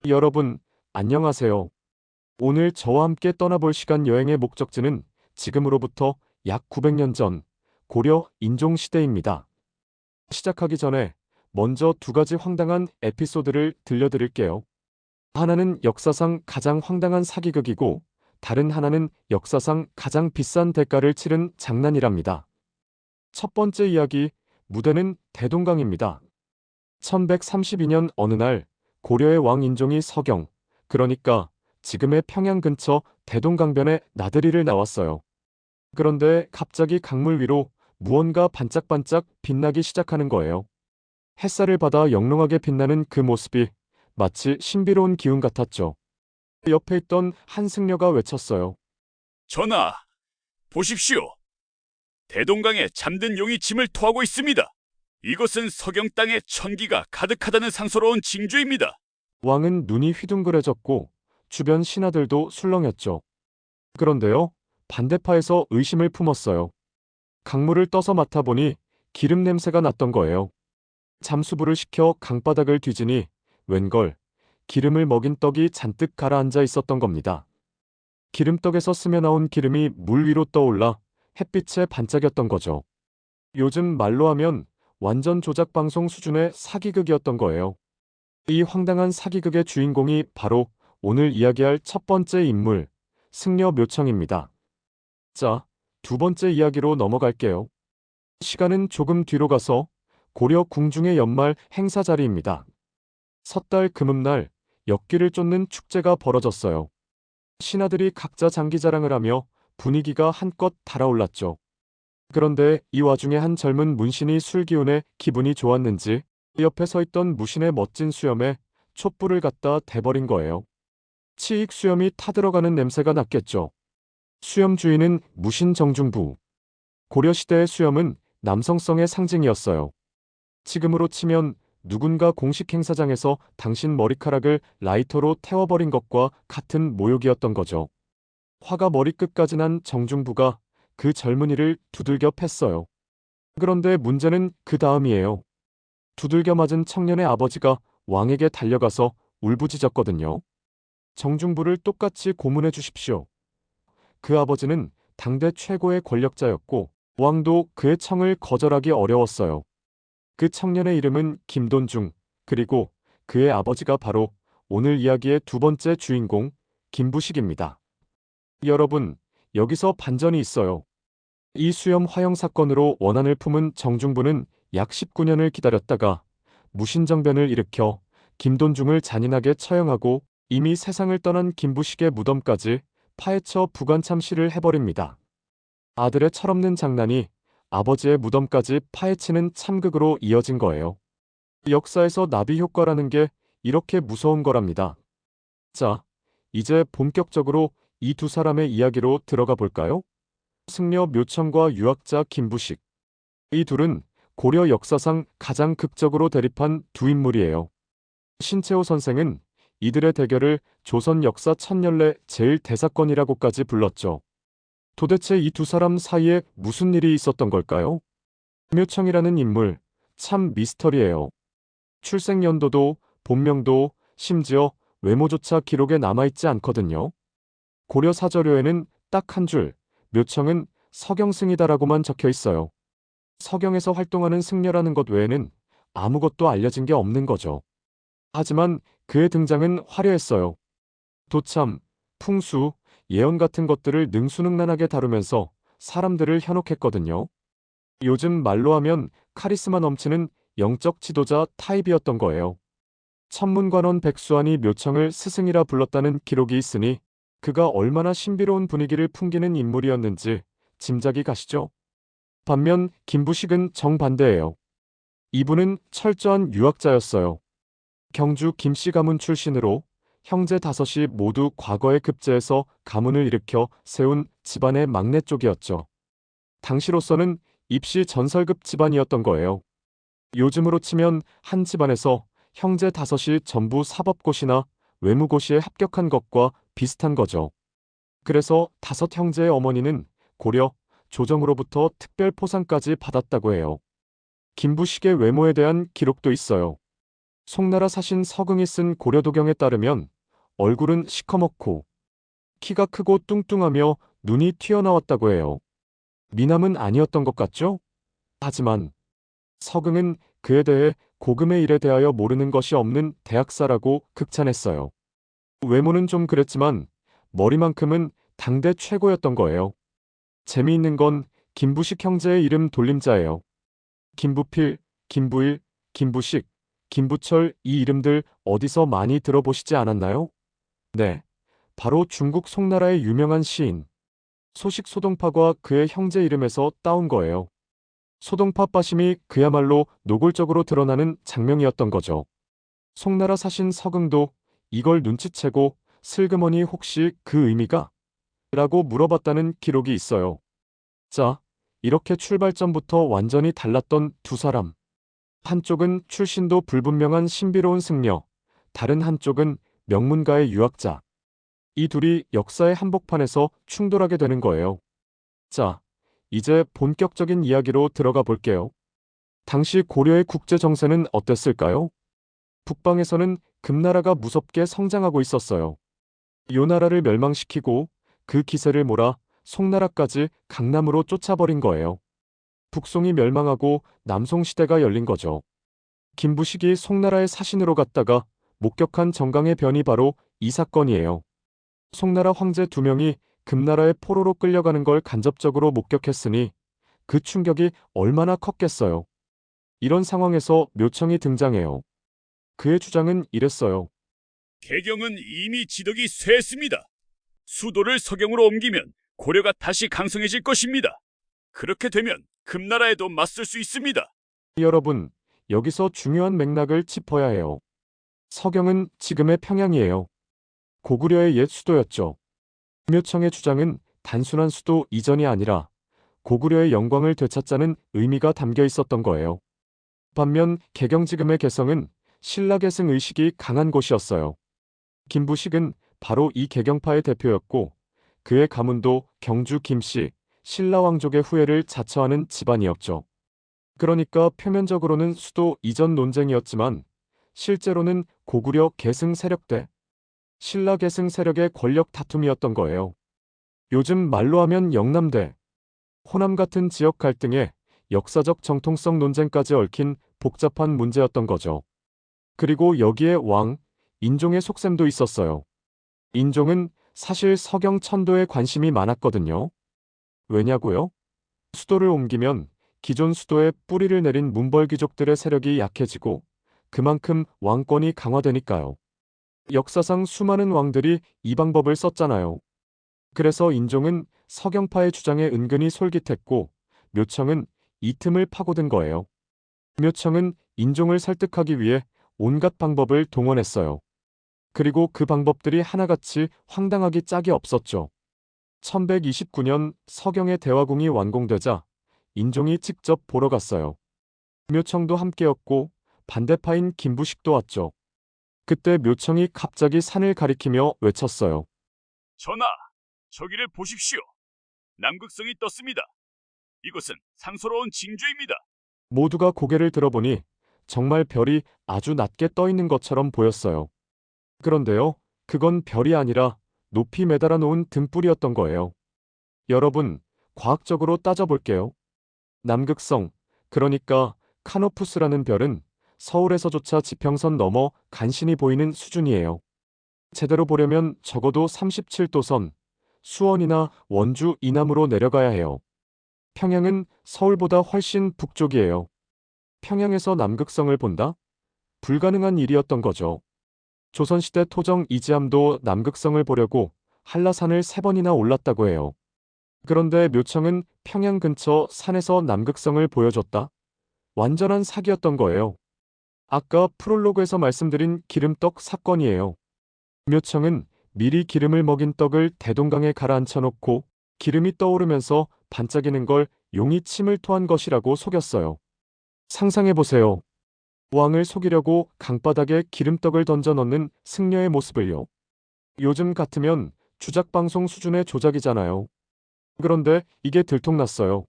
여러분, 안녕하세요. 오늘 저와 함께 떠나볼 시간 여행의 목적지는 지금으로부터 약 900년 전 고려 인종시대입니다. 시작하기 전에 먼저 두 가지 황당한 에피소드를 들려드릴게요. 하나는 역사상 가장 황당한 사기극이고 다른 하나는 역사상 가장 비싼 대가를 치른 장난이랍니다. 첫 번째 이야기, 무대는 대동강입니다. 1132년 어느 날 고려의 왕 인종이 서경, 그러니까 지금의 평양 근처 대동강변에 나들이를 나왔어요. 그런데 갑자기 강물 위로 무언가 반짝반짝 빛나기 시작하는 거예요. 햇살을 받아 영롱하게 빛나는 그 모습이 마치 신비로운 기운 같았죠. 옆에 있던 한 승려가 외쳤어요. 전하, 보십시오. 대동강에 잠든 용이 짐을 토하고 있습니다. 이것은 서경 땅에 천기가 가득하다는 상서로운 징조입니다. 왕은 눈이 휘둥그레졌고 주변 신하들도 술렁였죠. 그런데요, 반대파에서 의심을 품었어요. 강물을 떠서 맡아보니 기름 냄새가 났던 거예요. 잠수부를 시켜 강바닥을 뒤지니 웬걸 기름을 먹인 떡이 잔뜩 가라앉아 있었던 겁니다. 기름떡에서 스며나온 기름이 물 위로 떠올라 햇빛에 반짝였던 거죠. 요즘 말로 하면 완전 조작방송 수준의 사기극이었던 거예요. 이 황당한 사기극의 주인공이 바로 오늘 이야기할 첫 번째 인물, 승려 묘청입니다. 자, 두 번째 이야기로 넘어갈게요. 시간은 조금 뒤로 가서 고려 궁중의 연말 행사 자리입니다. 섣달 금음날 역기를 쫓는 축제가 벌어졌어요. 신하들이 각자 장기자랑을 하며 분위기가 한껏 달아올랐죠. 그런데 이 와중에 한 젊은 문신이 술기운에 기분이 좋았는지 옆에 서 있던 무신의 멋진 수염에 촛불을 갖다 대버린 거예요. 치익 수염이 타들어가는 냄새가 났겠죠. 수염 주인은 무신 정중부. 고려시대의 수염은 남성성의 상징이었어요. 지금으로 치면 누군가 공식 행사장에서 당신 머리카락을 라이터로 태워버린 것과 같은 모욕이었던 거죠. 화가 머리끝까지 난 정중부가 그 젊은이를 두들겨 팼어요. 그런데 문제는 그 다음이에요. 두들겨 맞은 청년의 아버지가 왕에게 달려가서 울부짖었거든요. 정중부를 똑같이 고문해 주십시오. 그 아버지는 당대 최고의 권력자였고 왕도 그의 청을 거절하기 어려웠어요. 그 청년의 이름은 김돈중, 그리고 그의 아버지가 바로 오늘 이야기의 두 번째 주인공, 김부식입니다. 여러분, 여기서 반전이 있어요. 이 수염 화형 사건으로 원한을 품은 정중부는 약 19년을 기다렸다가 무신정변을 일으켜 김돈중을 잔인하게 처형하고 이미 세상을 떠난 김부식의 무덤까지 파헤쳐 부관참시를 해버립니다. 아들의 철없는 장난이 아버지의 무덤까지 파헤치는 참극으로 이어진 거예요. 역사에서 나비 효과라는 게 이렇게 무서운 거랍니다. 자, 이제 본격적으로 이 두 사람의 이야기로 들어가 볼까요? 승려 묘청과 유학자 김부식. 이 둘은 고려 역사상 가장 극적으로 대립한 두 인물이에요. 신채호 선생은 이들의 대결을 조선 역사 천년래 제일 대사건이라고까지 불렀죠. 도대체 이 두 사람 사이에 무슨 일이 있었던 걸까요? 묘청이라는 인물, 참 미스터리예요. 출생 연도도, 본명도, 심지어 외모조차 기록에 남아있지 않거든요. 고려 사저료에는 딱 한 줄, 묘청은 서경승이다라고만 적혀 있어요. 서경에서 활동하는 승려라는 것 외에는 아무것도 알려진 게 없는 거죠. 하지만 그의 등장은 화려했어요. 도참, 풍수, 예언 같은 것들을 능수능란하게 다루면서 사람들을 현혹했거든요. 요즘 말로 하면 카리스마 넘치는 영적 지도자 타입이었던 거예요. 천문관원 백수환이 묘청을 스승이라 불렀다는 기록이 있으니 그가 얼마나 신비로운 분위기를 풍기는 인물이었는지 짐작이 가시죠? 반면 김부식은 정반대예요. 이분은 철저한 유학자였어요. 경주 김씨 가문 출신으로 형제 다섯이 모두 과거에 급제해서 가문을 일으켜 세운 집안의 막내 쪽이었죠. 당시로서는 입시 전설급 집안이었던 거예요. 요즘으로 치면 한 집안에서 형제 다섯이 전부 사법고시나 외무고시에 합격한 것과 비슷한 거죠. 그래서 다섯 형제의 어머니는 고려, 조정으로부터 특별 포상까지 받았다고 해요. 김부식의 외모에 대한 기록도 있어요. 송나라 사신 서경이 쓴 고려도경에 따르면 얼굴은 시커멓고 키가 크고 뚱뚱하며 눈이 튀어나왔다고 해요. 미남은 아니었던 것 같죠? 하지만 서경은 그에 대해 고금의 일에 대하여 모르는 것이 없는 대학사라고 극찬했어요. 외모는 좀 그랬지만 머리만큼은 당대 최고였던 거예요. 재미있는 건 김부식 형제의 이름 돌림자예요. 김부필, 김부일, 김부식, 김부철 이 이름들 어디서 많이 들어보시지 않았나요? 네, 바로 중국 송나라의 유명한 시인 소식 소동파가 그의 형제 이름에서 따온 거예요. 소동파 빠심이 그야말로 노골적으로 드러나는 장면이었던 거죠. 송나라 사신 서경도 이걸 눈치채고 슬그머니 혹시 그 의미가? 라고 물어봤다는 기록이 있어요. 자, 이렇게 출발점부터 완전히 달랐던 두 사람. 한쪽은 출신도 불분명한 신비로운 승려, 다른 한쪽은 명문가의 유학자. 이 둘이 역사의 한복판에서 충돌하게 되는 거예요. 자, 이제 본격적인 이야기로 들어가 볼게요. 당시 고려의 국제 정세는 어땠을까요? 북방에서는 금나라가 무섭게 성장하고 있었어요. 요 나라를 멸망시키고 그 기세를 몰아 송나라까지 강남으로 쫓아버린 거예요. 북송이 멸망하고 남송 시대가 열린 거죠. 김부식이 송나라의 사신으로 갔다가 목격한 정강의 변이 바로 이 사건이에요. 송나라 황제 2명이 금나라의 포로로 끌려가는 걸 간접적으로 목격했으니 그 충격이 얼마나 컸겠어요. 이런 상황에서 묘청이 등장해요. 그의 주장은 이랬어요. 개경은 이미 지덕이 쇠했습니다. 수도를 서경으로 옮기면 고려가 다시 강성해질 것입니다. 그렇게 되면 금나라에도 맞설 수 있습니다. 여러분, 여기서 중요한 맥락을 짚어야 해요. 서경은 지금의 평양이에요. 고구려의 옛 수도였죠. 묘청의 주장은 단순한 수도 이전이 아니라 고구려의 영광을 되찾자는 의미가 담겨 있었던 거예요. 반면 개경 지금의 개성은 신라 계승 의식이 강한 곳이었어요. 김부식은 바로 이 개경파의 대표였고 그의 가문도 경주 김씨, 신라 왕족의 후예를 자처하는 집안이었죠. 그러니까 표면적으로는 수도 이전 논쟁이었지만 실제로는 고구려 계승 세력대, 신라 계승 세력의 권력 다툼이었던 거예요. 요즘 말로 하면 영남대, 호남 같은 지역 갈등에 역사적 정통성 논쟁까지 얽힌 복잡한 문제였던 거죠. 그리고 여기에 왕, 인종의 속셈도 있었어요. 인종은 사실 서경 천도에 관심이 많았거든요. 왜냐고요? 수도를 옮기면 기존 수도에 뿌리를 내린 문벌 귀족들의 세력이 약해지고 그만큼 왕권이 강화되니까요. 역사상 수많은 왕들이 이 방법을 썼잖아요. 그래서 인종은 서경파의 주장에 은근히 솔깃했고 묘청은 이 틈을 파고든 거예요. 묘청은 인종을 설득하기 위해 온갖 방법을 동원했어요. 그리고 그 방법들이 하나같이 황당하기 짝이 없었죠. 1129년 서경의 대화궁이 완공되자 인종이 직접 보러 갔어요. 묘청도 함께였고 반대파인 김부식도 왔죠. 그때 묘청이 갑자기 산을 가리키며 외쳤어요. 전하, 저기를 보십시오. 남극성이 떴습니다. 이곳은 상서로운 징조입니다. 모두가 고개를 들어보니 정말 별이 아주 낮게 떠 있는 것처럼 보였어요. 그런데요, 그건 별이 아니라 높이 매달아 놓은 등불이었던 거예요. 여러분, 과학적으로 따져볼게요. 남극성, 그러니까 카노푸스라는 별은 서울에서조차 지평선 넘어 간신히 보이는 수준이에요. 제대로 보려면 적어도 37도선, 수원이나 원주 이남으로 내려가야 해요. 평양은 서울보다 훨씬 북쪽이에요. 평양에서 남극성을 본다? 불가능한 일이었던 거죠. 조선시대 토정 이지함도 남극성을 보려고 한라산을 3번이나 올랐다고 해요. 그런데 묘청은 평양 근처 산에서 남극성을 보여줬다? 완전한 사기였던 거예요. 아까 프롤로그에서 말씀드린 기름떡 사건이에요. 묘청은 미리 기름을 먹인 떡을 대동강에 가라앉혀 놓고 기름이 떠오르면서 반짝이는 걸 용이 침을 토한 것이라고 속였어요. 상상해보세요. 왕을 속이려고 강바닥에 기름떡을 던져 넣는 승려의 모습을요. 요즘 같으면 주작방송 수준의 조작이잖아요. 그런데 이게 들통났어요.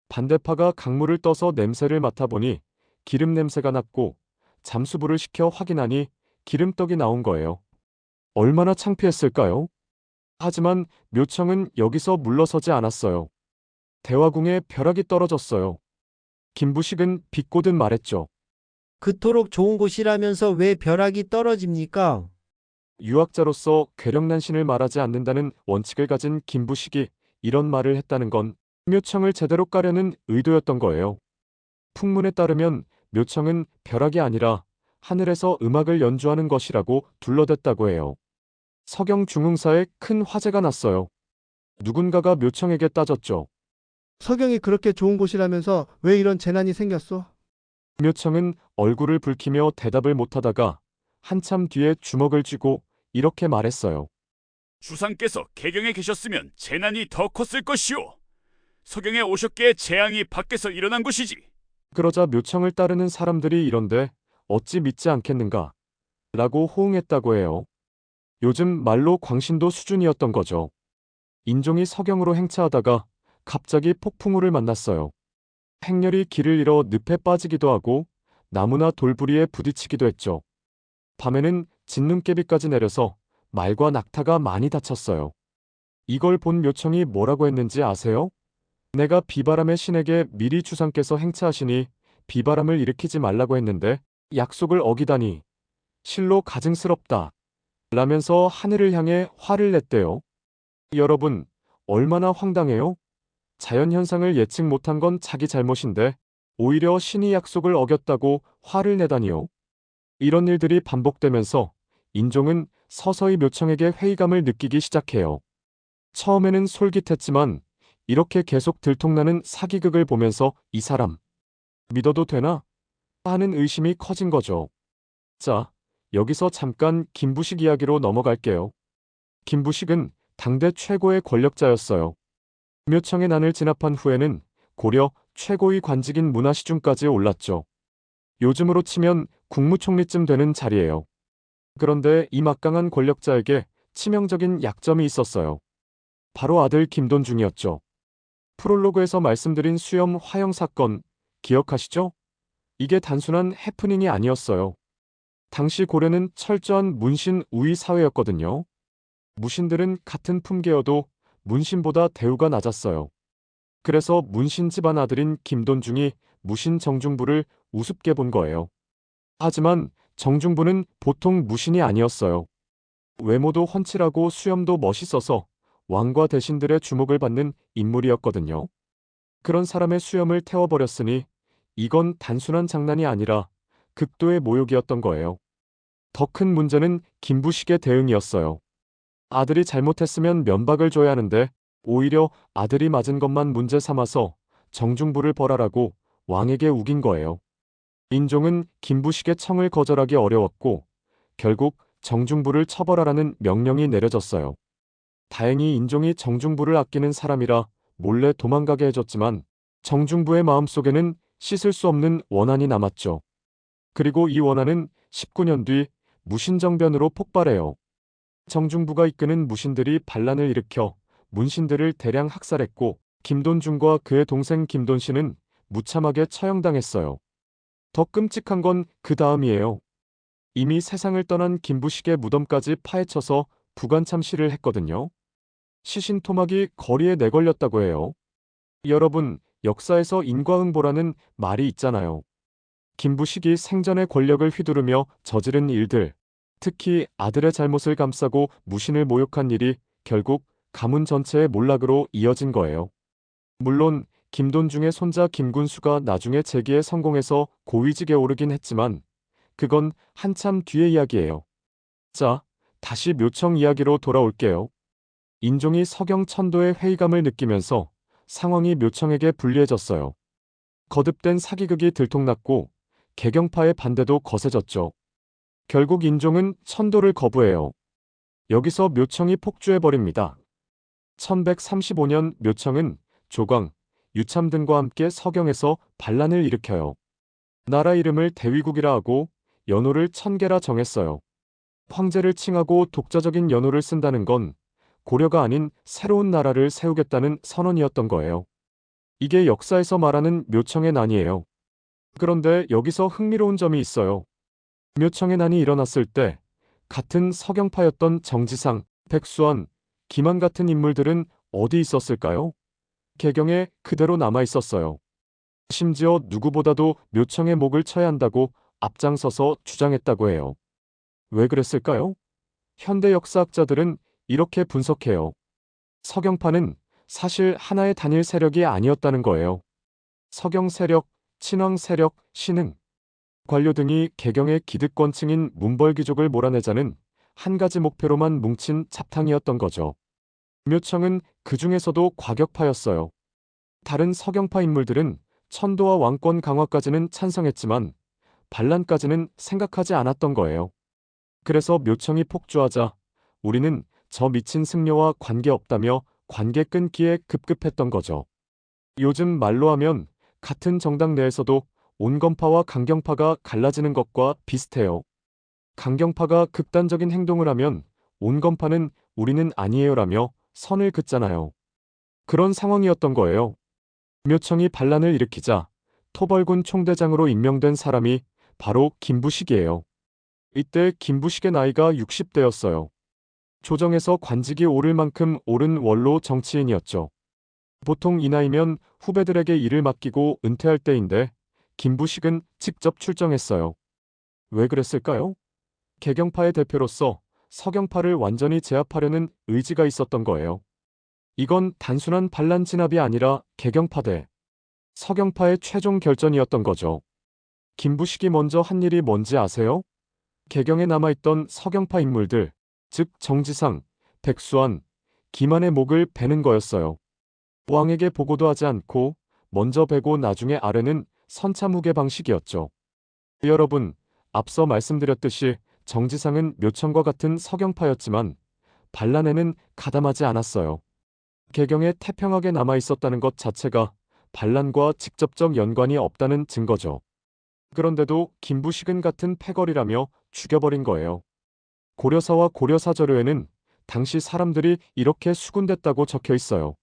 반대파가 강물을 떠서 냄새를 맡아보니 기름 냄새가 났고 잠수부를 시켜 확인하니 기름떡이 나온 거예요. 얼마나 창피했을까요? 하지만 묘청은 여기서 물러서지 않았어요. 대화궁에 벼락이 떨어졌어요. 김부식은 비꼬듯 말했죠. 그토록 좋은 곳이라면서 왜 벼락이 떨어집니까? 유학자로서 괴력난신을 말하지 않는다는 원칙을 가진 김부식이 이런 말을 했다는 건 묘청을 제대로 까려는 의도였던 거예요. 풍문에 따르면 묘청은 벼락이 아니라 하늘에서 음악을 연주하는 것이라고 둘러댔다고 해요. 서경 중흥사에 큰 화재가 났어요. 누군가가 묘청에게 따졌죠. 서경이 그렇게 좋은 곳이라면서 왜 이런 재난이 생겼어? 묘청은 얼굴을 붉히며 대답을 못하다가 한참 뒤에 주먹을 쥐고 이렇게 말했어요. 주상께서 개경에 계셨으면 재난이 더 컸을 것이오. 서경에 오셨기에 재앙이 밖에서 일어난 것이지. 그러자 묘청을 따르는 사람들이 이런데 어찌 믿지 않겠는가? 라고 호응했다고 해요. 요즘 말로 광신도 수준이었던 거죠. 인종이 서경으로 행차하다가 갑자기 폭풍우를 만났어요. 행렬이 길을 잃어 늪에 빠지기도 하고 나무나 돌부리에 부딪히기도 했죠. 밤에는 진눈깨비까지 내려서 말과 낙타가 많이 다쳤어요. 이걸 본 묘청이 뭐라고 했는지 아세요? 내가 비바람의 신에게 미리 주상께서 행차하시니 비바람을 일으키지 말라고 했는데 약속을 어기다니 실로 가증스럽다. 라면서 하늘을 향해 화를 냈대요. 여러분, 얼마나 황당해요? 자연현상을 예측 못한 건 자기 잘못인데 오히려 신이 약속을 어겼다고 화를 내다니요. 이런 일들이 반복되면서 인종은 서서히 묘청에게 회의감을 느끼기 시작해요. 처음에는 솔깃했지만 이렇게 계속 들통나는 사기극을 보면서 이 사람 믿어도 되나? 하는 의심이 커진 거죠. 자, 여기서 잠깐 김부식 이야기로 넘어갈게요. 김부식은 당대 최고의 권력자였어요. 묘청의 난을 진압한 후에는 고려 최고의 관직인 문화시중까지 올랐죠. 요즘으로 치면 국무총리쯤 되는 자리예요. 그런데 이 막강한 권력자에게 치명적인 약점이 있었어요. 바로 아들 김돈중이었죠. 프롤로그에서 말씀드린 수염 화형 사건 기억하시죠? 이게 단순한 해프닝이 아니었어요. 당시 고려는 철저한 문신 우위 사회였거든요. 무신들은 같은 품계여도 문신보다 대우가 낮았어요. 그래서 문신 집안 아들인 김돈중이 무신 정중부를 우습게 본 거예요. 하지만 정중부는 보통 무신이 아니었어요. 외모도 훤칠하고 수염도 멋있어서 왕과 대신들의 주목을 받는 인물이었거든요. 그런 사람의 수염을 태워버렸으니 이건 단순한 장난이 아니라 극도의 모욕이었던 거예요. 더 큰 문제는 김부식의 대응이었어요. 아들이 잘못했으면 면박을 줘야 하는데 오히려 아들이 맞은 것만 문제 삼아서 정중부를 벌하라고 왕에게 우긴 거예요. 인종은 김부식의 청을 거절하기 어려웠고 결국 정중부를 처벌하라는 명령이 내려졌어요. 다행히 인종이 정중부를 아끼는 사람이라 몰래 도망가게 해줬지만 정중부의 마음속에는 씻을 수 없는 원한이 남았죠. 그리고 이 원한은 19년 뒤 무신정변으로 폭발해요. 정중부가 이끄는 무신들이 반란을 일으켜 문신들을 대량 학살했고 김돈중과 그의 동생 김돈씨는 무참하게 처형당했어요. 더 끔찍한 건 그 다음이에요. 이미 세상을 떠난 김부식의 무덤까지 파헤쳐서 부관참시를 했거든요. 시신 토막이 거리에 내걸렸다고 해요. 여러분, 역사에서 인과응보라는 말이 있잖아요. 김부식이 생전의 권력을 휘두르며 저지른 일들, 특히 아들의 잘못을 감싸고 무신을 모욕한 일이 결국 가문 전체의 몰락으로 이어진 거예요. 물론 김돈중의 손자 김군수가 나중에 재기에 성공해서 고위직에 오르긴 했지만 그건 한참 뒤의 이야기예요. 자, 다시 묘청 이야기로 돌아올게요. 인종이 서경 천도의 회의감을 느끼면서 상황이 묘청에게 불리해졌어요. 거듭된 사기극이 들통났고 개경파의 반대도 거세졌죠. 결국 인종은 천도를 거부해요. 여기서 묘청이 폭주해버립니다. 1135년 묘청은 조광, 유참 등과 함께 서경에서 반란을 일으켜요. 나라 이름을 대위국이라 하고 연호를 천계라 정했어요. 황제를 칭하고 독자적인 연호를 쓴다는 건 고려가 아닌 새로운 나라를 세우겠다는 선언이었던 거예요. 이게 역사에서 말하는 묘청의 난이에요. 그런데 여기서 흥미로운 점이 있어요. 묘청의 난이 일어났을 때 같은 서경파였던 정지상, 백수원, 김한 같은 인물들은 어디 있었을까요? 개경에 그대로 남아 있었어요. 심지어 누구보다도 묘청의 목을 쳐야 한다고 앞장서서 주장했다고 해요. 왜 그랬을까요? 현대 역사학자들은 이렇게 분석해요. 서경파는 사실 하나의 단일 세력이 아니었다는 거예요. 서경 세력, 친왕 세력, 신흥, 관료 등이 개경의 기득권층인 문벌귀족을 몰아내자는 한 가지 목표로만 뭉친 잡탕이었던 거죠. 묘청은 그 중에서도 과격파였어요. 다른 서경파 인물들은 천도와 왕권 강화까지는 찬성했지만 반란까지는 생각하지 않았던 거예요. 그래서 묘청이 폭주하자 우리는 저 미친 승려와 관계없다며 관계 끊기에 급급했던 거죠. 요즘 말로 하면 같은 정당 내에서도 온건파와 강경파가 갈라지는 것과 비슷해요. 강경파가 극단적인 행동을 하면 온건파는 우리는 아니에요라며 선을 긋잖아요. 그런 상황이었던 거예요. 묘청이 반란을 일으키자 토벌군 총대장으로 임명된 사람이 바로 김부식이에요. 이때 김부식의 나이가 60대였어요. 조정에서 관직이 오를 만큼 오른 원로 정치인이었죠. 보통 이 나이면 후배들에게 일을 맡기고 은퇴할 때인데 김부식은 직접 출정했어요. 왜 그랬을까요? 개경파의 대표로서 서경파를 완전히 제압하려는 의지가 있었던 거예요. 이건 단순한 반란 진압이 아니라 개경파 대 서경파의 최종 결전이었던 거죠. 김부식이 먼저 한 일이 뭔지 아세요? 개경에 남아있던 서경파 인물들, 즉 정지상, 백수환, 김한의 목을 베는 거였어요. 왕에게 보고도 하지 않고 먼저 베고 나중에 아뢰는 선차무게 방식이었죠. 여러분, 앞서 말씀드렸듯이 정지상은 묘청과 같은 서경파였지만 반란에는 가담하지 않았어요. 개경에 태평하게 남아있었다는 것 자체가 반란과 직접적 연관이 없다는 증거죠. 그런데도 김부식은 같은 패거리라며 죽여버린 거예요. 고려사와 고려사저료에는 당시 사람들이 이렇게 수군댔다고 적혀 있어요.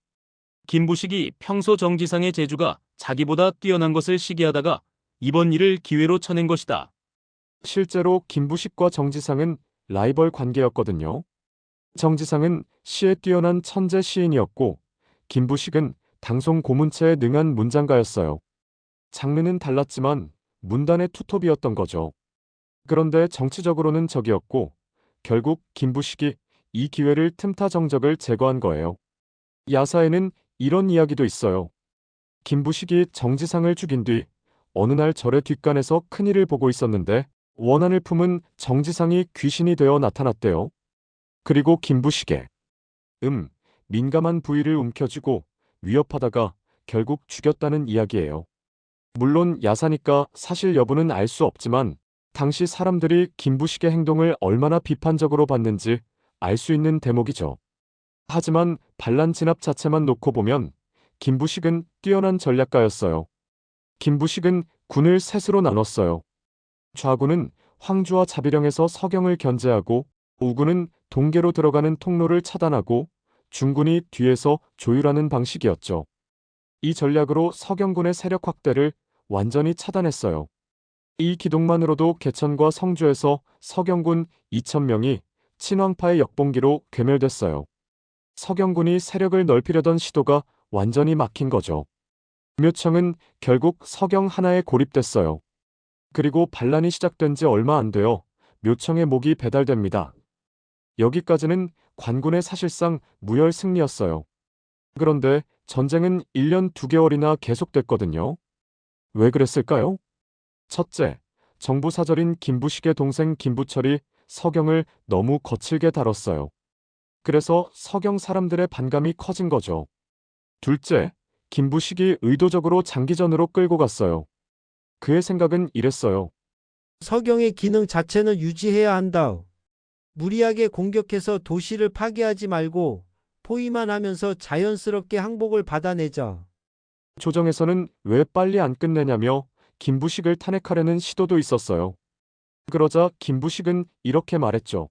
김부식이 평소 정지상의 재주가 자기보다 뛰어난 것을 시기하다가 이번 일을 기회로 쳐낸 것이다. 실제로 김부식과 정지상은 라이벌 관계였거든요. 정지상은 시에 뛰어난 천재 시인이었고 김부식은 당송 고문체에 능한 문장가였어요. 장르는 달랐지만 문단의 투톱이었던 거죠. 그런데 정치적으로는 적이었고 결국 김부식이 이 기회를 틈타 정적을 제거한 거예요. 야사에는 이런 이야기도 있어요. 김부식이 정지상을 죽인 뒤 어느 날 절의 뒷간에서 큰일을 보고 있었는데 원한을 품은 정지상이 귀신이 되어 나타났대요. 그리고 김부식의 민감한 부위를 움켜쥐고 위협하다가 결국 죽였다는 이야기예요. 물론 야사니까 사실 여부는 알 수 없지만 당시 사람들이 김부식의 행동을 얼마나 비판적으로 봤는지 알 수 있는 대목이죠. 하지만 반란 진압 자체만 놓고 보면 김부식은 뛰어난 전략가였어요. 김부식은 군을 셋으로 나눴어요. 좌군은 황주와 자비령에서 서경을 견제하고 우군은 동계로 들어가는 통로를 차단하고 중군이 뒤에서 조율하는 방식이었죠. 이 전략으로 서경군의 세력 확대를 완전히 차단했어요. 이 기동만으로도 개천과 성주에서 서경군 2,000명이 친왕파의 역봉기로 괴멸됐어요. 서경군이 세력을 넓히려던 시도가 완전히 막힌 거죠. 묘청은 결국 서경 하나에 고립됐어요. 그리고 반란이 시작된 지 얼마 안 되어 묘청의 목이 배달됩니다. 여기까지는 관군의 사실상 무혈 승리였어요. 그런데 전쟁은 1년 2개월이나 계속됐거든요. 왜 그랬을까요? 첫째, 정부 사절인 김부식의 동생 김부철이 서경을 너무 거칠게 다뤘어요. 그래서 서경 사람들의 반감이 커진 거죠. 둘째, 김부식이 의도적으로 장기전으로 끌고 갔어요. 그의 생각은 이랬어요. 서경의 기능 자체는 유지해야 한다. 무리하게 공격해서 도시를 파괴하지 말고 포위만 하면서 자연스럽게 항복을 받아내자. 조정에서는 왜 빨리 안 끝내냐며 김부식을 탄핵하려는 시도도 있었어요. 그러자 김부식은 이렇게 말했죠.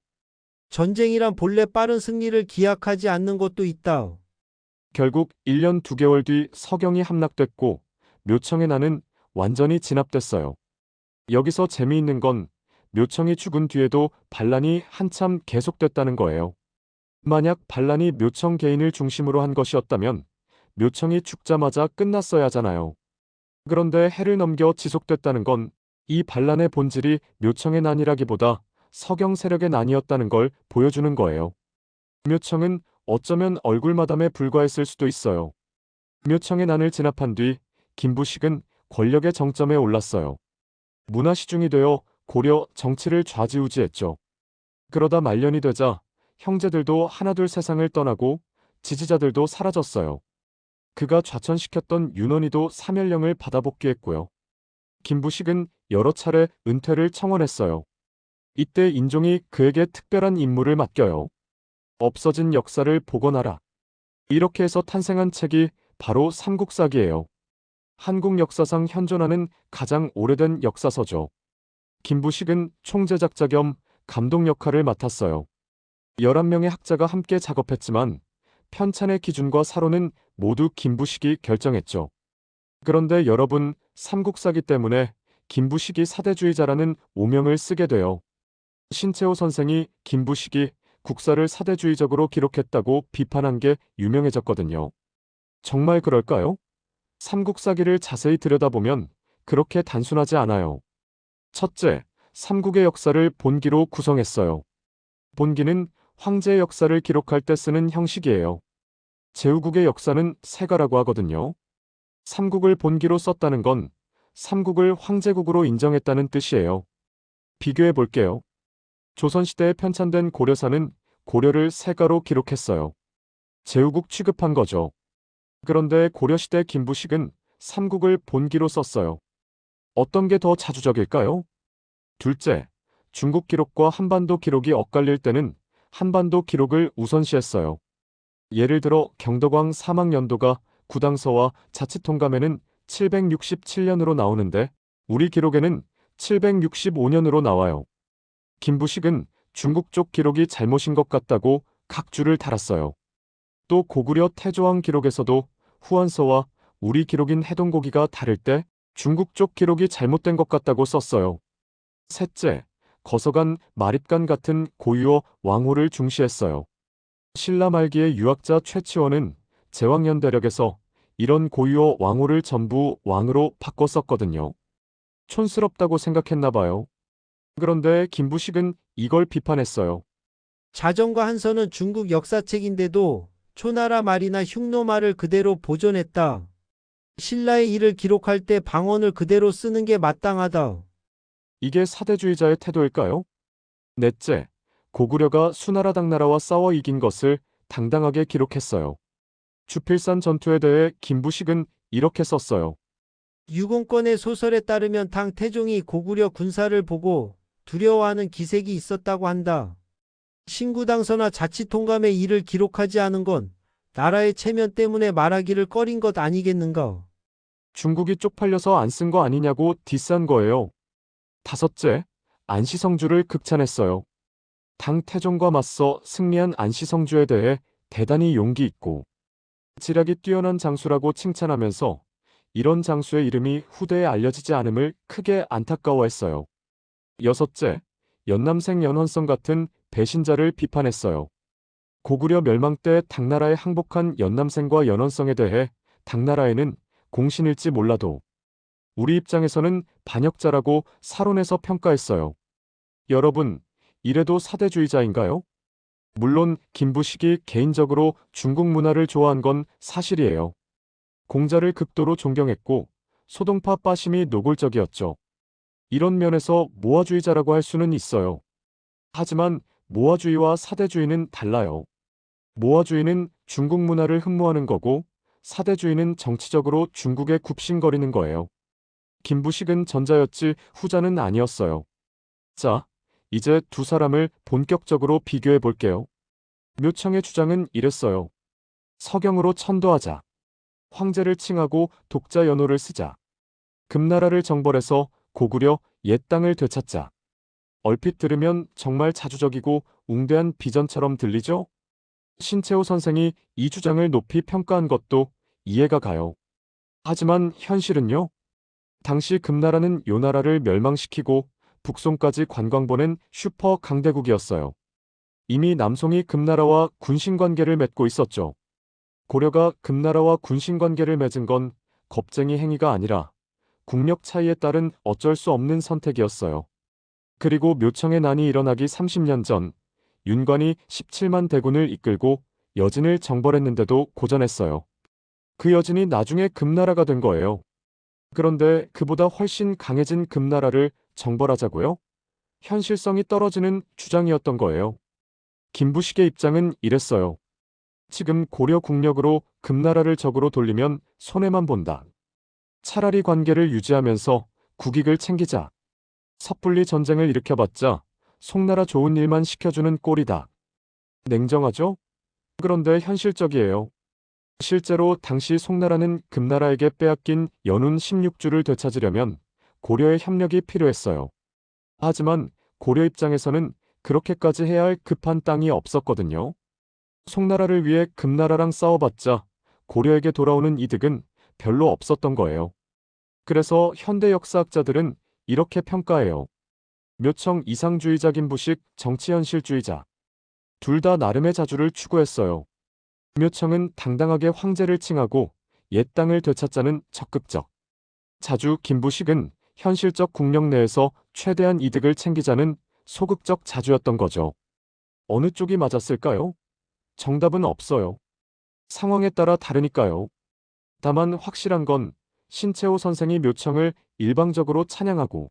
전쟁이란 본래 빠른 승리를 기약하지 않는 것도 있다. 결국 1년 2개월 뒤 서경이 함락됐고 묘청의 난은 완전히 진압됐어요. 여기서 재미있는 건 묘청이 죽은 뒤에도 반란이 한참 계속됐다는 거예요. 만약 반란이 묘청 개인을 중심으로 한 것이었다면 묘청이 죽자마자 끝났어야 하잖아요. 그런데 해를 넘겨 지속됐다는 건 이 반란의 본질이 묘청의 난이라기보다 서경 세력의 난이었다는 걸 보여주는 거예요. 묘청은 어쩌면 얼굴마담에 불과했을 수도 있어요. 묘청의 난을 진압한 뒤 김부식은 권력의 정점에 올랐어요. 문화시중이 되어 고려 정치를 좌지우지했죠. 그러다 말년이 되자 형제들도 하나둘 세상을 떠나고 지지자들도 사라졌어요. 그가 좌천시켰던 윤원이도 사면령을 받아복귀했고요. 김부식은 여러 차례 은퇴를 청원했어요. 이때 인종이 그에게 특별한 임무를 맡겨요. 없어진 역사를 복원하라. 이렇게 해서 탄생한 책이 바로 삼국사기예요. 한국 역사상 현존하는 가장 오래된 역사서죠. 김부식은 총제작자 겸 감독 역할을 맡았어요. 11명의 학자가 함께 작업했지만 편찬의 기준과 사로는 모두 김부식이 결정했죠. 그런데 여러분, 삼국사기 때문에 김부식이 사대주의자라는 오명을 쓰게 돼요. 신채호 선생이 김부식이 국사를 사대주의적으로 기록했다고 비판한 게 유명해졌거든요. 정말 그럴까요? 삼국사기를 자세히 들여다보면 그렇게 단순하지 않아요. 첫째, 삼국의 역사를 본기로 구성했어요. 본기는 황제의 역사를 기록할 때 쓰는 형식이에요. 제후국의 역사는 세가라고 하거든요. 삼국을 본기로 썼다는 건 삼국을 황제국으로 인정했다는 뜻이에요. 비교해 볼게요. 조선시대에 편찬된 고려사는 고려를 세가로 기록했어요. 제후국 취급한 거죠. 그런데 고려시대 김부식은 삼국을 본기로 썼어요. 어떤 게 더 자주적일까요? 둘째, 중국 기록과 한반도 기록이 엇갈릴 때는 한반도 기록을 우선시했어요. 예를 들어 경덕왕 사망연도가 구당서와 자치통감에는 767년으로 나오는데 우리 기록에는 765년으로 나와요. 김부식은 중국 쪽 기록이 잘못인 것 같다고 각주를 달았어요. 또 고구려 태조왕 기록에서도 후한서와 우리 기록인 해동고기가 다를 때 중국 쪽 기록이 잘못된 것 같다고 썼어요. 셋째, 거서관, 마립간 같은 고유어 왕호를 중시했어요. 신라 말기의 유학자 최치원은 제왕연대력에서 이런 고유어 왕호를 전부 왕으로 바꿔 썼거든요. 촌스럽다고 생각했나 봐요. 그런데 김부식은 이걸 비판했어요. 자정과 한서는 중국 역사책인데도 초나라 말이나 흉노 말을 그대로 보존했다. 신라의 일을 기록할 때 방언을 그대로 쓰는 게 마땅하다. 이게 사대주의자의 태도일까요? 넷째, 고구려가 수나라 당나라와 싸워 이긴 것을 당당하게 기록했어요. 주필산 전투에 대해 김부식은 이렇게 썼어요. 유공권의 소설에 따르면 당 태종이 고구려 군사를 보고 두려워하는 기색이 있었다고 한다. 신구당서나 자치통감의 일을 기록하지 않은 건 나라의 체면 때문에 말하기를 꺼린 것 아니겠는가? 중국이 쪽팔려서 안 쓴 거 아니냐고 디싼 거예요. 다섯째, 안시성주를 극찬했어요. 당 태종과 맞서 승리한 안시성주에 대해 대단히 용기 있고 지략이 뛰어난 장수라고 칭찬하면서 이런 장수의 이름이 후대에 알려지지 않음을 크게 안타까워했어요. 여섯째, 연남생 연헌성 같은 배신자를 비판했어요. 고구려 멸망 때 당나라에 항복한 연남생과 연헌성에 대해 당나라에는 공신일지 몰라도 우리 입장에서는 반역자라고 사론에서 평가했어요. 여러분, 이래도 사대주의자인가요? 물론 김부식이 개인적으로 중국 문화를 좋아한 건 사실이에요. 공자를 극도로 존경했고 소동파 빠심이 노골적이었죠. 이런 면에서 모아주의자라고 할 수는 있어요. 하지만 모아주의와 사대주의는 달라요. 모아주의는 중국 문화를 흠모하는 거고 사대주의는 정치적으로 중국에 굽신거리는 거예요. 김부식은 전자였지 후자는 아니었어요. 자, 이제 두 사람을 본격적으로 비교해 볼게요. 묘청의 주장은 이랬어요. 서경으로 천도하자. 황제를 칭하고 독자 연호를 쓰자. 금나라를 정벌해서 고구려 옛 땅을 되찾자. 얼핏 들으면 정말 자주적이고 웅대한 비전처럼 들리죠? 신채호 선생이 이 주장을 높이 평가한 것도 이해가 가요. 하지만 현실은요? 당시 금나라는 요나라를 멸망시키고 북송까지 관광 보낸 슈퍼 강대국이었어요. 이미 남송이 금나라와 군신관계를 맺고 있었죠. 고려가 금나라와 군신관계를 맺은 건 겁쟁이 행위가 아니라 국력 차이에 따른 어쩔 수 없는 선택이었어요. 그리고 묘청의 난이 일어나기 30년 전 윤관이 17만 대군을 이끌고 여진을 정벌했는데도 고전했어요. 그 여진이 나중에 금나라가 된 거예요. 그런데 그보다 훨씬 강해진 금나라를 정벌하자고요? 현실성이 떨어지는 주장이었던 거예요. 김부식의 입장은 이랬어요. 지금 고려 국력으로 금나라를 적으로 돌리면 손해만 본다. 차라리 관계를 유지하면서 국익을 챙기자. 섣불리 전쟁을 일으켜봤자 송나라 좋은 일만 시켜주는 꼴이다. 냉정하죠? 그런데 현실적이에요. 실제로 당시 송나라는 금나라에게 빼앗긴 연운 16주를 되찾으려면 고려의 협력이 필요했어요. 하지만 고려 입장에서는 그렇게까지 해야 할 급한 땅이 없었거든요. 송나라를 위해 금나라랑 싸워봤자 고려에게 돌아오는 이득은 별로 없었던 거예요. 그래서 현대 역사학자들은 이렇게 평가해요. 묘청 이상주의자 김부식 정치현실주의자. 둘 다 나름의 자주를 추구했어요. 묘청은 당당하게 황제를 칭하고 옛 땅을 되찾자는 적극적. 자주 김부식은 현실적 국력 내에서 최대한 이득을 챙기자는 소극적 자주였던 거죠. 어느 쪽이 맞았을까요? 정답은 없어요. 상황에 따라 다르니까요. 다만 확실한 건 신채호 선생이 묘청을 일방적으로 찬양하고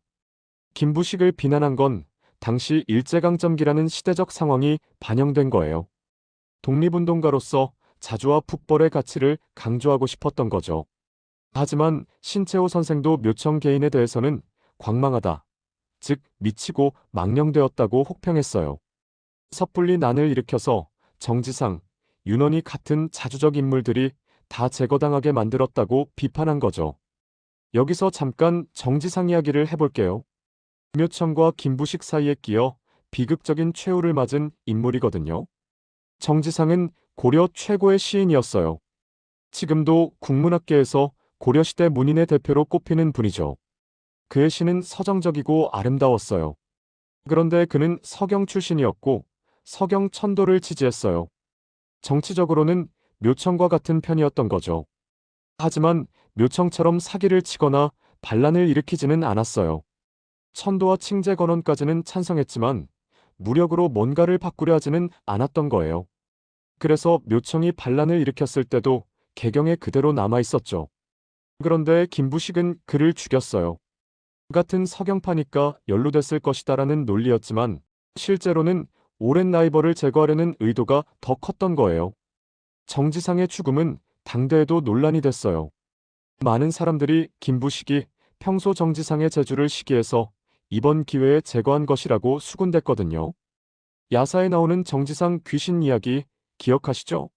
김부식을 비난한 건 당시 일제강점기라는 시대적 상황이 반영된 거예요. 독립운동가로서 자주와 북벌의 가치를 강조하고 싶었던 거죠. 하지만 신채호 선생도 묘청 개인에 대해서는 광망하다, 즉 미치고 망령되었다고 혹평했어요. 섣불리 난을 일으켜서 정지상, 윤원이 같은 자주적 인물들이 다 제거당하게 만들었다고 비판한 거죠. 여기서 잠깐 정지상 이야기를 해볼게요. 묘청과 김부식 사이에 끼어 비극적인 최후를 맞은 인물이거든요. 정지상은 고려 최고의 시인이었어요. 지금도 국문학계에서 고려시대 문인의 대표로 꼽히는 분이죠. 그의 시는 서정적이고 아름다웠어요. 그런데 그는 서경 출신이었고 서경 천도를 지지했어요. 정치적으로는 묘청과 같은 편이었던 거죠. 하지만 묘청처럼 사기를 치거나 반란을 일으키지는 않았어요. 천도와 칭제건원까지는 찬성했지만 무력으로 뭔가를 바꾸려 하지는 않았던 거예요. 그래서 묘청이 반란을 일으켰을 때도 개경에 그대로 남아 있었죠. 그런데 김부식은 그를 죽였어요. 같은 서경파니까 연루됐을 것이다라는 논리였지만 실제로는 오랜 라이벌을 제거하려는 의도가 더 컸던 거예요. 정지상의 죽음은 당대에도 논란이 됐어요. 많은 사람들이 김부식이 평소 정지상의 재주를 시기해서 이번 기회에 제거한 것이라고 수군댔거든요. 야사에 나오는 정지상 귀신 이야기 기억하시죠?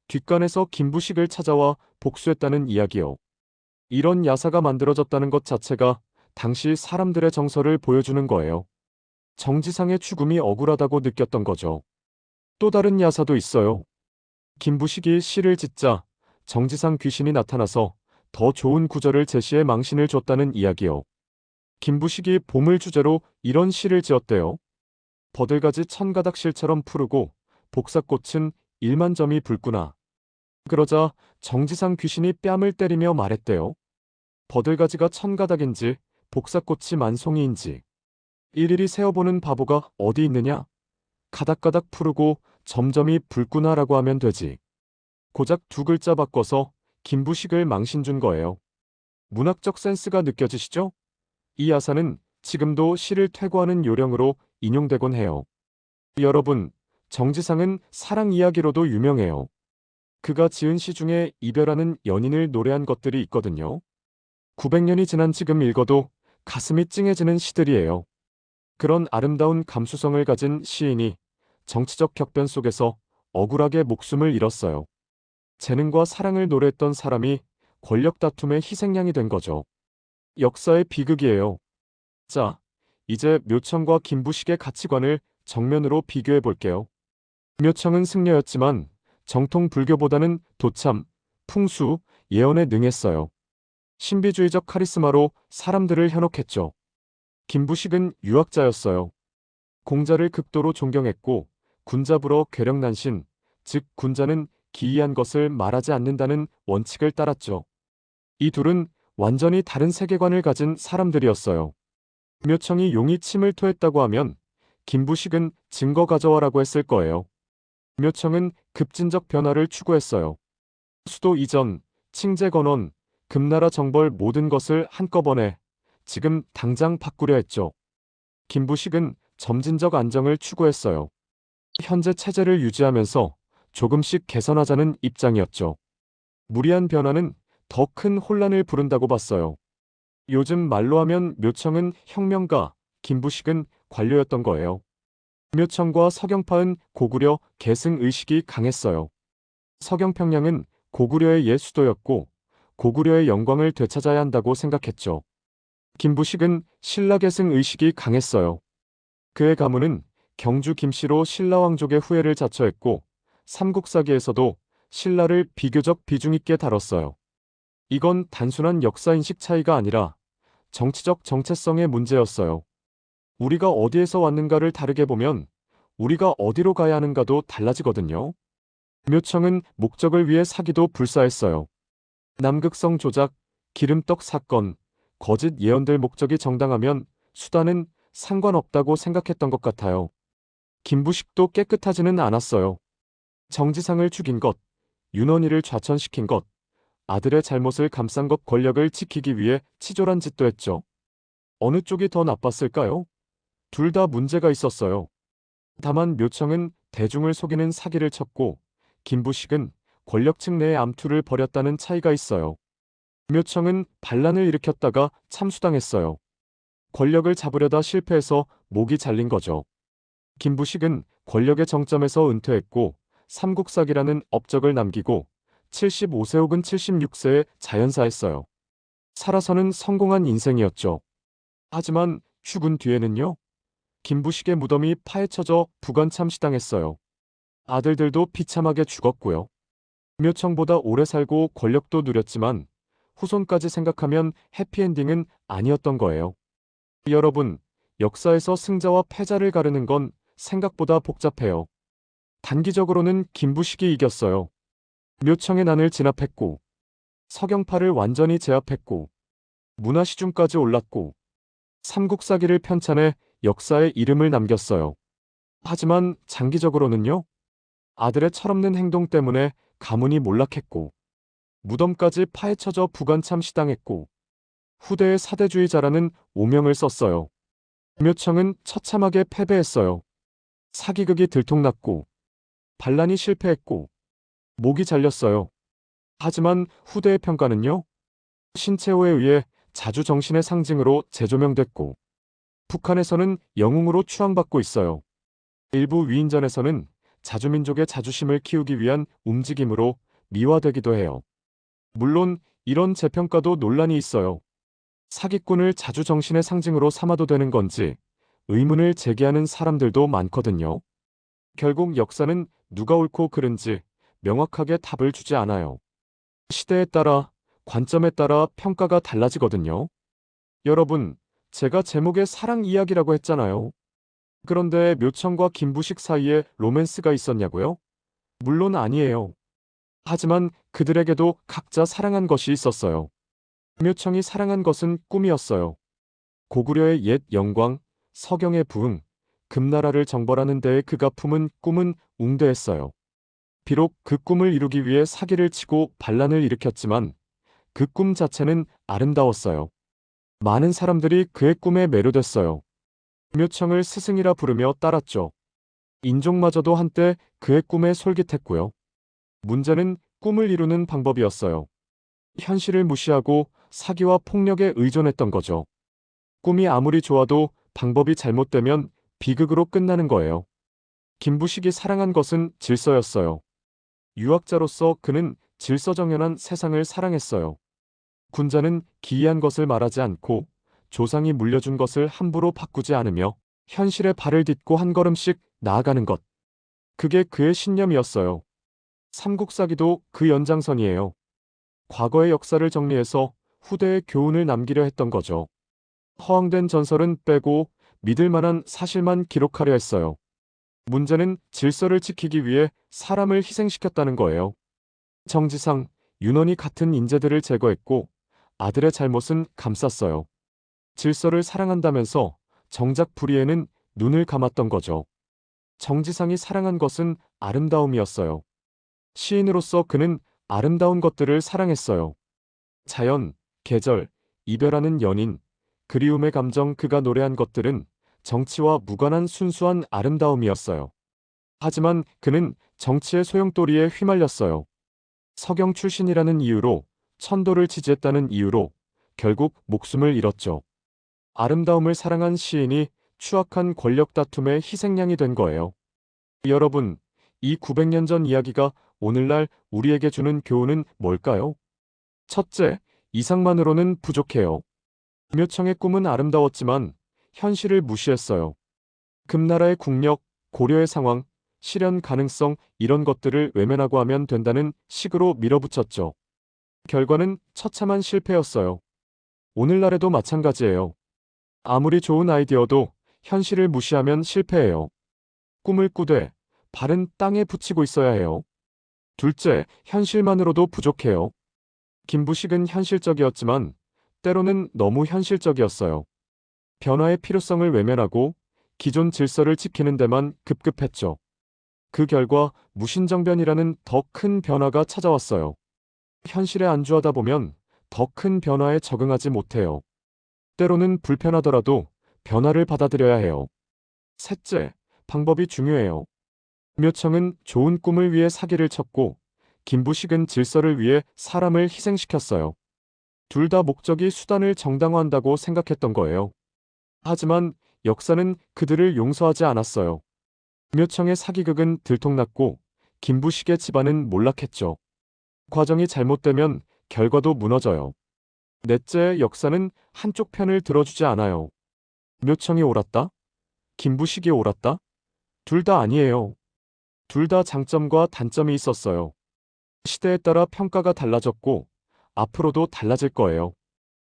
뒷간에서 김부식을 찾아와 복수했다는 이야기요. 이런 야사가 만들어졌다는 것 자체가 당시 사람들의 정서를 보여주는 거예요. 정지상의 죽음이 억울하다고 느꼈던 거죠. 또 다른 야사도 있어요. 김부식이 시를 짓자 정지상 귀신이 나타나서 더 좋은 구절을 제시해 망신을 줬다는 이야기요. 김부식이 봄을 주제로 이런 시를 지었대요. 버들가지 천가닥실처럼 푸르고 복사꽃은 1만 점이 붉구나. 그러자 정지상 귀신이 뺨을 때리며 말했대요. 버들가지가 천가닥인지 복사꽃이 만송이인지 일일이 세어보는 바보가 어디 있느냐? 가닥가닥 푸르고 점점이 붉구나라고 하면 되지. 고작 두 글자 바꿔서 김부식을 망신 준 거예요. 문학적 센스가 느껴지시죠? 이 야사는 지금도 시를 퇴고하는 요령으로 인용되곤 해요. 여러분, 정지상은 사랑 이야기로도 유명해요. 그가 지은 시 중에 이별하는 연인을 노래한 것들이 있거든요. 900년이 지난 지금 읽어도 가슴이 찡해지는 시들이에요. 그런 아름다운 감수성을 가진 시인이 정치적 격변 속에서 억울하게 목숨을 잃었어요. 재능과 사랑을 노래했던 사람이 권력 다툼의 희생양이 된 거죠. 역사의 비극이에요. 자, 이제 묘청과 김부식의 가치관을 정면으로 비교해 볼게요. 묘청은 승려였지만 정통 불교보다는 도참, 풍수, 예언에 능했어요. 신비주의적 카리스마로 사람들을 현혹했죠. 김부식은 유학자였어요. 공자를 극도로 존경했고 군자불어 괴력난신, 즉 군자는 기이한 것을 말하지 않는다는 원칙을 따랐죠. 이 둘은 완전히 다른 세계관을 가진 사람들이었어요. 묘청이 용이 침을 토했다고 하면 김부식은 증거 가져와라고 했을 거예요. 묘청은 급진적 변화를 추구했어요. 수도 이전, 칭제 건원, 금나라 정벌 모든 것을 한꺼번에 지금 당장 바꾸려 했죠. 김부식은 점진적 안정을 추구했어요. 현재 체제를 유지하면서 조금씩 개선하자는 입장이었죠. 무리한 변화는 더 큰 혼란을 부른다고 봤어요. 요즘 말로 하면 묘청은 혁명가, 김부식은 관료였던 거예요. 묘청과 서경파은 고구려 계승 의식이 강했어요. 서경평양은 고구려의 옛 수도였고 고구려의 영광을 되찾아야 한다고 생각했죠. 김부식은 신라 계승 의식이 강했어요. 그의 가문은 경주 김씨로 신라 왕족의 후예를 자처했고 삼국사기에서도 신라를 비교적 비중 있게 다뤘어요. 이건 단순한 역사인식 차이가 아니라 정치적 정체성의 문제였어요. 우리가 어디에서 왔는가를 다르게 보면 우리가 어디로 가야 하는가도 달라지거든요. 묘청은 목적을 위해 사기도 불사했어요. 남극성 조작, 기름떡 사건, 거짓 예언들 목적이 정당하면 수단은 상관없다고 생각했던 것 같아요. 김부식도 깨끗하지는 않았어요. 정지상을 죽인 것, 윤원희를 좌천시킨 것, 아들의 잘못을 감싼 것 권력을 지키기 위해 치졸한 짓도 했죠. 어느 쪽이 더 나빴을까요? 둘 다 문제가 있었어요. 다만 묘청은 대중을 속이는 사기를 쳤고 김부식은 권력층 내의 암투를 벌였다는 차이가 있어요. 묘청은 반란을 일으켰다가 참수당했어요. 권력을 잡으려다 실패해서 목이 잘린 거죠. 김부식은 권력의 정점에서 은퇴했고 삼국사기라는 업적을 남기고 75세 혹은 76세에 자연사했어요. 살아서는 성공한 인생이었죠. 하지만 죽은 뒤에는요. 김부식의 무덤이 파헤쳐져 부관 참시당했어요. 아들들도 비참하게 죽었고요. 묘청보다 오래 살고 권력도 누렸지만 후손까지 생각하면 해피엔딩은 아니었던 거예요. 여러분, 역사에서 승자와 패자를 가르는 건 생각보다 복잡해요. 단기적으로는 김부식이 이겼어요. 묘청의 난을 진압했고 서경파를 완전히 제압했고 문화시중까지 올랐고 삼국사기를 편찬해 역사에 이름을 남겼어요. 하지만 장기적으로는요. 아들의 철없는 행동 때문에 가문이 몰락했고 무덤까지 파헤쳐져 부관참시당했고 후대의 사대주의자라는 오명을 썼어요. 묘청은 처참하게 패배했어요. 사기극이 들통났고 반란이 실패했고 목이 잘렸어요. 하지만 후대의 평가는요. 신채호에 의해 자주 정신의 상징으로 재조명됐고 북한에서는 영웅으로 추앙받고 있어요. 일부 위인전에서는 자주민족의 자주심을 키우기 위한 움직임으로 미화되기도 해요. 물론 이런 재평가도 논란이 있어요. 사기꾼을 자주정신의 상징으로 삼아도 되는 건지 의문을 제기하는 사람들도 많거든요. 결국 역사는 누가 옳고 그른지 명확하게 답을 주지 않아요. 시대에 따라, 관점에 따라 평가가 달라지거든요. 여러분, 제가 제목에 사랑 이야기라고 했잖아요. 그런데 묘청과 김부식 사이에 로맨스가 있었냐고요? 물론 아니에요. 하지만 그들에게도 각자 사랑한 것이 있었어요. 묘청이 사랑한 것은 꿈이었어요. 고구려의 옛 영광, 서경의 부흥, 금나라를 정벌하는 데에 그가 품은 꿈은 웅대했어요. 비록 그 꿈을 이루기 위해 사기를 치고 반란을 일으켰지만 그 꿈 자체는 아름다웠어요. 많은 사람들이 그의 꿈에 매료됐어요. 묘청을 스승이라 부르며 따랐죠. 인종마저도 한때 그의 꿈에 솔깃했고요. 문제는 꿈을 이루는 방법이었어요. 현실을 무시하고 사기와 폭력에 의존했던 거죠. 꿈이 아무리 좋아도 방법이 잘못되면 비극으로 끝나는 거예요. 김부식이 사랑한 것은 질서였어요. 유학자로서 그는 질서정연한 세상을 사랑했어요. 군자는 기이한 것을 말하지 않고 조상이 물려준 것을 함부로 바꾸지 않으며 현실에 발을 딛고 한 걸음씩 나아가는 것. 그게 그의 신념이었어요. 삼국사기도 그 연장선이에요. 과거의 역사를 정리해서 후대에 교훈을 남기려 했던 거죠. 허황된 전설은 빼고 믿을 만한 사실만 기록하려 했어요. 문제는 질서를 지키기 위해 사람을 희생시켰다는 거예요. 정지상, 윤원이 같은 인재들을 제거했고 아들의 잘못은 감쌌어요. 질서를 사랑한다면서 정작 불의에는 눈을 감았던 거죠. 정지상이 사랑한 것은 아름다움이었어요. 시인으로서 그는 아름다운 것들을 사랑했어요. 자연, 계절, 이별하는 연인, 그리움의 감정 그가 노래한 것들은 정치와 무관한 순수한 아름다움이었어요. 하지만 그는 정치의 소용돌이에 휘말렸어요. 서경 출신이라는 이유로, 천도를 지지했다는 이유로 결국 목숨을 잃었죠. 아름다움을 사랑한 시인이 추악한 권력 다툼의 희생양이 된 거예요. 여러분, 이 900년 전 이야기가 오늘날 우리에게 주는 교훈은 뭘까요? 첫째, 이상만으로는 부족해요. 묘청의 꿈은 아름다웠지만 현실을 무시했어요. 금나라의 국력, 고려의 상황, 실현 가능성 이런 것들을 외면하고 하면 된다는 식으로 밀어붙였죠. 결과는 처참한 실패였어요. 오늘날에도 마찬가지예요. 아무리 좋은 아이디어도 현실을 무시하면 실패해요. 꿈을 꾸되 발은 땅에 붙이고 있어야 해요. 둘째, 현실만으로도 부족해요. 김부식은 현실적이었지만 때로는 너무 현실적이었어요. 변화의 필요성을 외면하고 기존 질서를 지키는 데만 급급했죠. 그 결과 무신정변이라는 더 큰 변화가 찾아왔어요. 현실에 안주하다 보면 더 큰 변화에 적응하지 못해요. 때로는 불편하더라도 변화를 받아들여야 해요. 셋째, 방법이 중요해요. 묘청은 좋은 꿈을 위해 사기를 쳤고 김부식은 질서를 위해 사람을 희생시켰어요. 둘 다 목적이 수단을 정당화한다고 생각했던 거예요. 하지만 역사는 그들을 용서하지 않았어요. 묘청의 사기극은 들통났고 김부식의 집안은 몰락했죠. 과정이 잘못되면 결과도 무너져요. 넷째, 역사는 한쪽 편을 들어주지 않아요. 묘청이 옳았다? 김부식이 옳았다? 둘 다 아니에요. 둘 다 장점과 단점이 있었어요. 시대에 따라 평가가 달라졌고 앞으로도 달라질 거예요.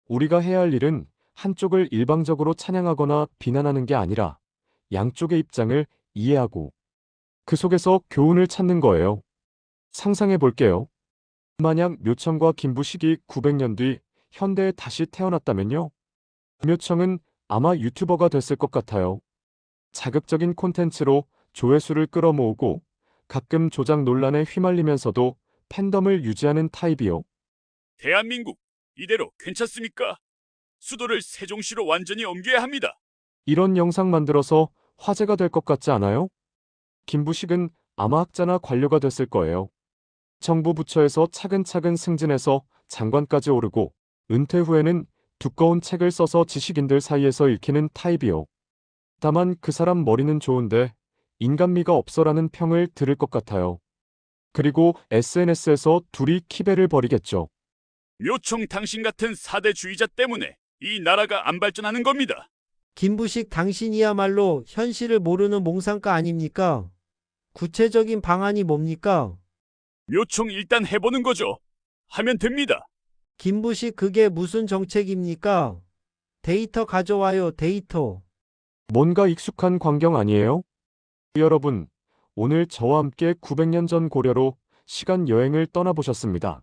우리가 해야 할 일은 한쪽을 일방적으로 찬양하거나 비난하는 게 아니라 양쪽의 입장을 이해하고 그 속에서 교훈을 찾는 거예요. 상상해 볼게요. 만약 묘청과 김부식이 900년 뒤 현대에 다시 태어났다면요? 묘청은 아마 유튜버가 됐을 것 같아요. 자극적인 콘텐츠로 조회수를 끌어모으고 가끔 조작 논란에 휘말리면서도 팬덤을 유지하는 타입이요. 대한민국, 이대로 괜찮습니까? 수도를 세종시로 완전히 옮겨야 합니다. 이런 영상 만들어서 화제가 될 것 같지 않아요? 김부식은 아마 학자나 관료가 됐을 거예요. 정부 부처에서 차근차근 승진해서 장관까지 오르고 은퇴 후에는 두꺼운 책을 써서 지식인들 사이에서 읽히는 타입이요. 다만 그 사람 머리는 좋은데 인간미가 없어라는 평을 들을 것 같아요. 그리고 SNS에서 둘이 키배를 벌이겠죠. 묘청 당신 같은 사대주의자 때문에 이 나라가 안 발전하는 겁니다. 김부식 당신이야말로 현실을 모르는 몽상가 아닙니까? 구체적인 방안이 뭡니까? 묘청 일단 해보는 거죠. 하면 됩니다. 김부식 그게 무슨 정책입니까? 데이터 가져와요, 데이터. 뭔가 익숙한 광경 아니에요? 여러분, 오늘 저와 함께 900년 전 고려로 시간 여행을 떠나보셨습니다.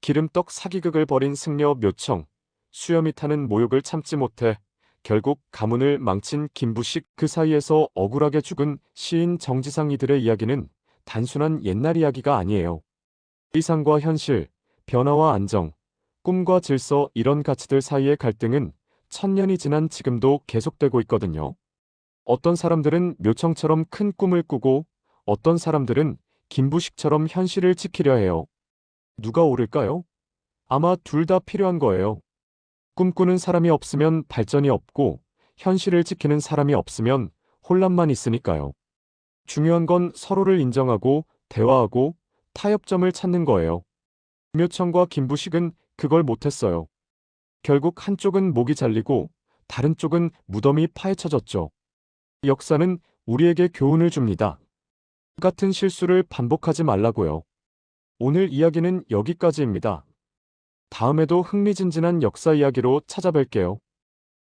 기름떡 사기극을 벌인 승려 묘청, 수염이 타는 모욕을 참지 못해 결국 가문을 망친 김부식, 그 사이에서 억울하게 죽은 시인 정지상, 이들의 이야기는 단순한 옛날 이야기가 아니에요. 이상과 현실, 변화와 안정, 꿈과 질서, 이런 가치들 사이의 갈등은 1000년이 지난 지금도 계속되고 있거든요. 어떤 사람들은 묘청처럼 큰 꿈을 꾸고 어떤 사람들은 김부식처럼 현실을 지키려 해요. 누가 옳을까요? 아마 둘 다 필요한 거예요. 꿈꾸는 사람이 없으면 발전이 없고 현실을 지키는 사람이 없으면 혼란만 있으니까요. 중요한 건 서로를 인정하고 대화하고 타협점을 찾는 거예요. 묘청과 김부식은 그걸 못했어요. 결국 한쪽은 목이 잘리고 다른 쪽은 무덤이 파헤쳐졌죠. 역사는 우리에게 교훈을 줍니다. 같은 실수를 반복하지 말라고요. 오늘 이야기는 여기까지입니다. 다음에도 흥미진진한 역사 이야기로 찾아뵐게요.